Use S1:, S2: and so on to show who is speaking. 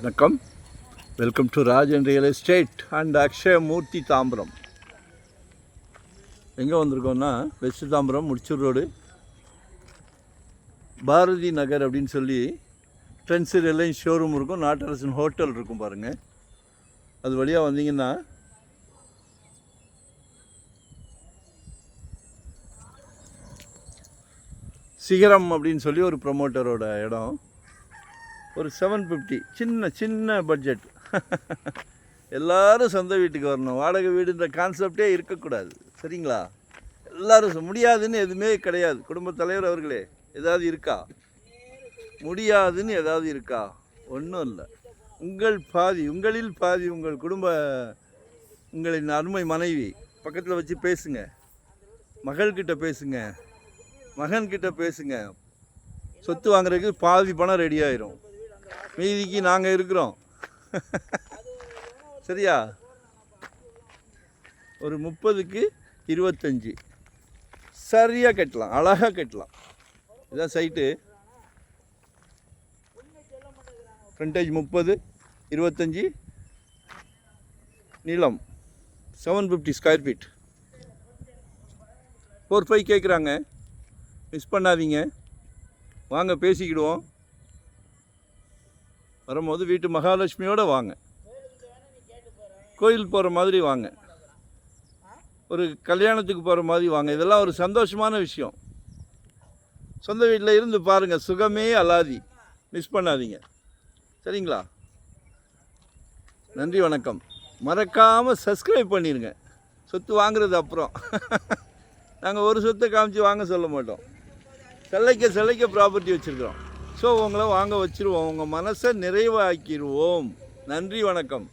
S1: வணக்கம். Welcome to Rajan real estate and Akshayamurthy Tambaram. எங்கே வந்திருக்கோம்னா வெஸ்ட் தாம்பரம் முடிச்சூர் ரோடு பாரதி நகர் அப்படின்னு சொல்லி ட்ரெண்ட்ஸ் ரிலையன்ஸ் ஷோரூம் இருக்கும், நாட்டரசன் ஹோட்டல் இருக்கும் பாருங்கள். அது வழியாக வந்தீங்கன்னா சிகரம் அப்படின்னு சொல்லி ஒரு ப்ரொமோட்டரோட இடம். ஒரு 750 சின்ன பட்ஜெட். எல்லோரும் சொந்த வீட்டுக்கு வரணும், வாடகை வீடுன்ற கான்செப்டே இருக்கக்கூடாது. சரிங்களா? எல்லோரும் முடியாதுன்னு எதுவுமே கிடையாது. குடும்பத் தலைவர் அவர்களே, ஏதாவது இருக்கா? முடியாதுன்னு ஏதாவது இருக்கா? ஒன்றும் இல்லை. உங்களில் பாதி உங்களின் அருமை மனைவி பக்கத்தில் வச்சு பேசுங்க, மகள்கிட்ட பேசுங்க, மகன்கிட்ட பேசுங்க. சொத்து வாங்குறதுக்கு பாதி பணம் ரெடி ஆயிரும், மீதிக்கு நாங்கள் இருக்கிறோம். சரியா? ஒரு 30க்கு 25 சரியாக கட்டலாம், அழகாக கட்டலாம். இதான் சைட்டு. ஃப்ரண்டேஜ் 30, 25, நீளம் 750 ஸ்கொயர் ஃபீட். 4.5 கேட்குறாங்க. மிஸ் பண்ணாதீங்க, வாங்க பேசிக்கிடுவோம். வரும்போது வீட்டு மகாலட்சுமியோடு வாங்க, கோயில் போகிற மாதிரி வாங்க, ஒரு கல்யாணத்துக்கு போகிற மாதிரி வாங்க. இதெல்லாம் ஒரு சந்தோஷமான விஷயம். சொந்த வீட்டில் இருந்து பாருங்கள், சுகமே அலாதி. மிஸ் பண்ணாதீங்க. சரிங்களா? நன்றி, வணக்கம். மறக்காமல் சப்ஸ்கிரைப் பண்ணிடுங்க. சொத்து வாங்குறது அப்புறம். நாங்கள் ஒரு சொத்தை காமிச்சு வாங்க சொல்ல மாட்டோம். செல்லைக்க ப்ராப்பர்ட்டி வச்சுருக்கிறோம். ஸோ உங்களை வாங்க வச்சுருவோம், உங்கள் மனசை நிறைவாக்கிடுவோம். நன்றி, வணக்கம்.